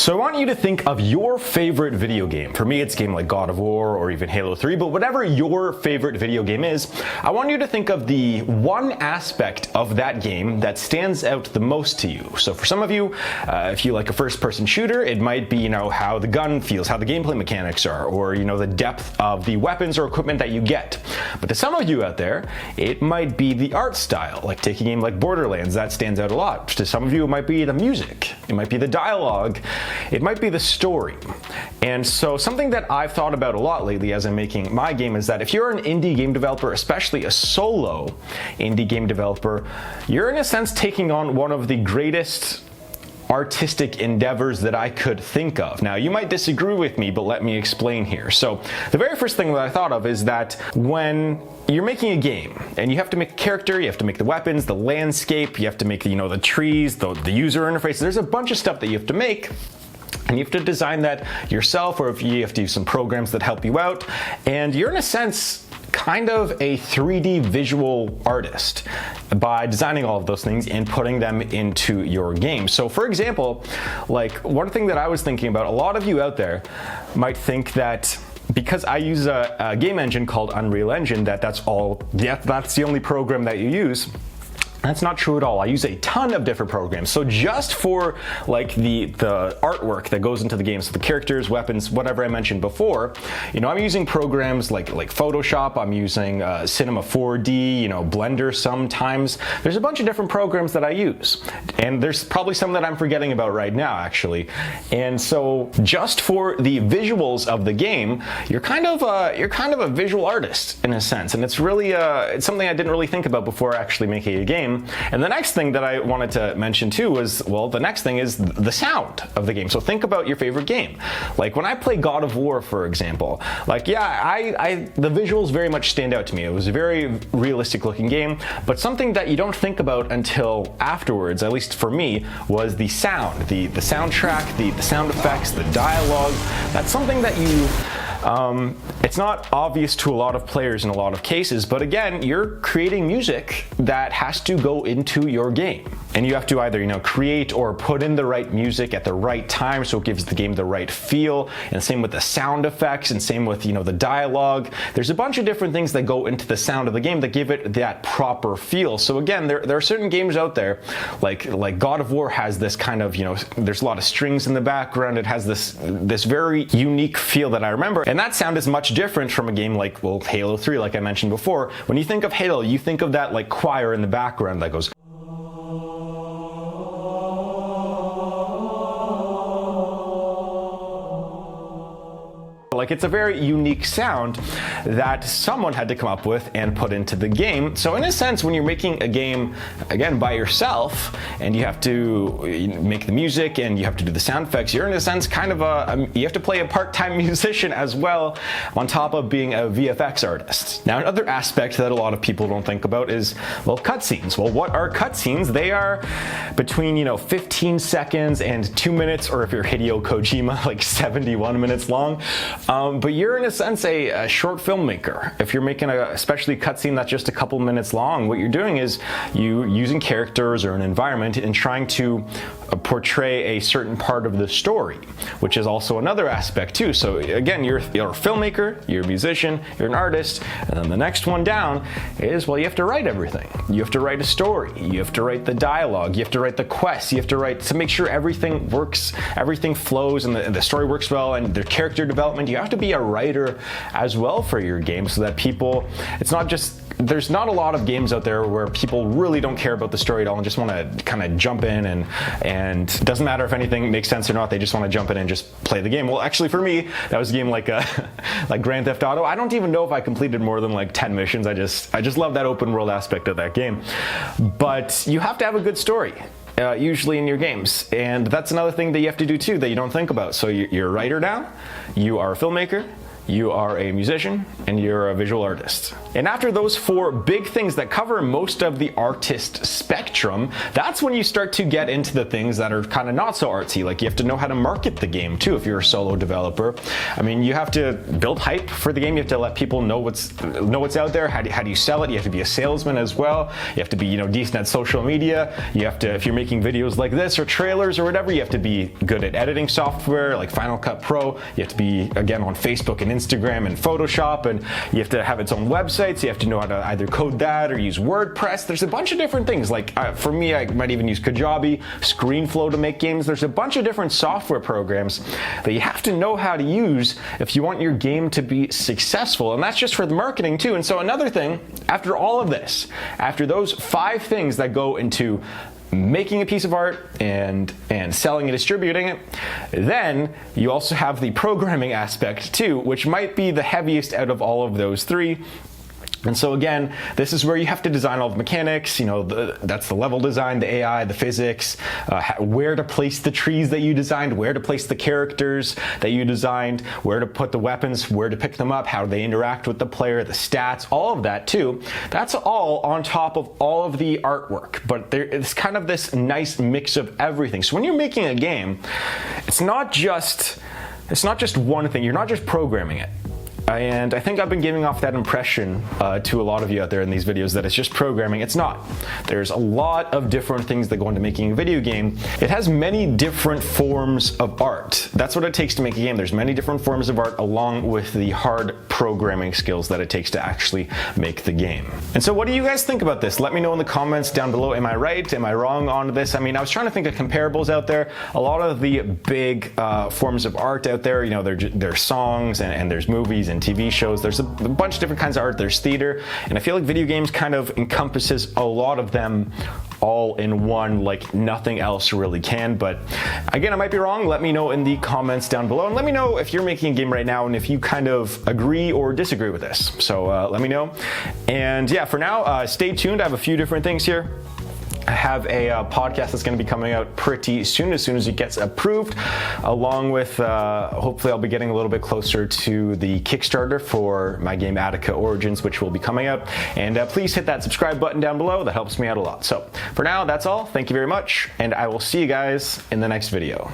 So I want you to think of your favorite video game. For me, it's a game like God of War or even Halo 3, but whatever your favorite video game is, I want you to think of the one aspect of that game that stands out the most to you. So for some of you, if you like a first-person shooter, it might be, how the gun feels, how the gameplay mechanics are, or, the depth of the weapons or equipment that you get. But to some of you out there, it might be the art style. Like take a game like Borderlands, that stands out a lot. To some of you, it might be the music. It might be the dialogue. It might be the story. And so something that I've thought about a lot lately as I'm making my game is that if you're an indie game developer, especially a solo indie game developer, you're in a sense taking on one of the greatest artistic endeavors that I could think of. Now, you might disagree with me, but let me explain here. So the very first thing that I thought of is that when you're making a game and you have to make a character, you have to make the weapons, the landscape, you have to make the trees, the user interface, there's a bunch of stuff that you have to make. And you have to design that yourself, or if you have to use some programs that help you out. And you're in a sense kind of a 3D visual artist by designing all of those things and putting them into your game. So for example, like one thing that I was thinking about, a lot of you out there might think that because I use a game engine called Unreal Engine, that's the only program that you use. That's not true at all. I use a ton of different programs. So just for like the artwork that goes into the game, so the characters, weapons, whatever I mentioned before, I'm using programs like Photoshop, I'm using Cinema 4D, Blender sometimes. There's a bunch of different programs that I use. And there's probably some that I'm forgetting about right now, actually. And so just for the visuals of the game, you're kind of a visual artist in a sense. And it's really it's something I didn't really think about before actually making a game. And the next thing that I wanted to mention too was, the next thing is the sound of the game. So think about your favorite game. Like when I play God of War, for example, the visuals very much stand out to me. It was a very realistic looking game, but something that you don't think about until afterwards, at least for me, was the sound, the soundtrack, the sound effects, the dialogue. That's something that it's not obvious to a lot of players in a lot of cases, but again, you're creating music that has to go into your game. And you have to either, create or put in the right music at the right time so it gives the game the right feel, and same with the sound effects, and same with, the dialogue. There's a bunch of different things that go into the sound of the game that give it that proper feel. So again, there are certain games out there, like God of War has this kind of, there's a lot of strings in the background, it has this very unique feel that I remember. And that sound is much different from a game like, Halo 3, like I mentioned before. When you think of Halo, you think of that like choir in the background that goes. It's a very unique sound that someone had to come up with and put into the game. So in a sense, when you're making a game, again, by yourself, and you have to make the music and you have to do the sound effects, you're in a sense kind of you have to play a part-time musician as well, on top of being a VFX artist. Now, another aspect that a lot of people don't think about is, cutscenes. What are cutscenes? They are between, 15 seconds and 2 minutes, or if you're Hideo Kojima, like 71 minutes long. But you're in a sense a short filmmaker. If you're making especially a cutscene that's just a couple minutes long, what you're doing is you using characters or an environment and trying to portray a certain part of the story, which is also another aspect too. So again, you're a filmmaker, you're a musician, you're an artist, and then the next one down is, you have to write everything. You have to write a story, you have to write the dialogue, you have to write the quests, you have to write to make sure everything works, everything flows, and the story works well, and the character development. You have to be a writer as well for your game, so that there's not a lot of games out there where people really don't care about the story at all and just want to kind of jump in and it doesn't matter if anything makes sense or not, they just want to jump in and just play the game. Well, actually for me, that was a game like Grand Theft Auto. I don't even know if I completed more than 10 missions. I just love that open world aspect of that game. But you have to have a good story. Usually in your games, and that's another thing that you have to do too that you don't think about. So you're a writer now, you are a filmmaker, you are a musician, and you're a visual artist. And after those 4 big things that cover most of the artist spectrum, that's when you start to get into the things that are kind of not so artsy. Like you have to know how to market the game too if you're a solo developer. I mean, you have to build hype for the game. You have to let people know what's out there. How do you sell it? You have to be a salesman as well. You have to be, decent at social media. You have to, if you're making videos like this or trailers or whatever, you have to be good at editing software like Final Cut Pro. You have to be, again, on Facebook and Instagram and Photoshop, and you have to have its own website, so you have to know how to either code that or use WordPress. There's a bunch of different things. Like for me, I might even use Kajabi, ScreenFlow to make games. There's a bunch of different software programs that you have to know how to use if you want your game to be successful, and that's just for the marketing too. And so another thing, after all of this, after those 5 things that go into making a piece of art and selling and distributing it, then you also have the programming aspect too, which might be the heaviest out of all of those 3. And so again, this is where you have to design all the mechanics, that's the level design, the AI, the physics, where to place the trees that you designed, where to place the characters that you designed, where to put the weapons, where to pick them up, how they interact with the player, the stats, all of that too. That's all on top of all of the artwork, but it's kind of this nice mix of everything. So when you're making a game, it's not just one thing. You're not just programming it. And I think I've been giving off that impression to a lot of you out there in these videos that it's just programming. It's not. There's a lot of different things that go into making a video game. It has many different forms of art. That's what it takes to make a game. There's many different forms of art along with the hard programming skills that it takes to actually make the game. And so what do you guys think about this? Let me know in the comments down below. Am I right? Am I wrong on this? I mean, I was trying to think of comparables out there. A lot of the big forms of art out there, there's songs and there's movies and TV shows. There's a bunch of different kinds of art. There's theater, and I feel like video games kind of encompasses a lot of them all in one, like nothing else really can. But again, I might be wrong. Let me know in the comments down below, and let me know if you're making a game right now and if you kind of agree or disagree with this. So let me know. And yeah, for now, stay tuned. I have a few different things here. I have a podcast that's going to be coming out pretty soon, as soon as it gets approved, along with hopefully I'll be getting a little bit closer to the Kickstarter for my game Attica Origins, which will be coming out. And please hit that subscribe button down below. That helps me out a lot. So for now, that's all. Thank you very much, and I will see you guys in the next video.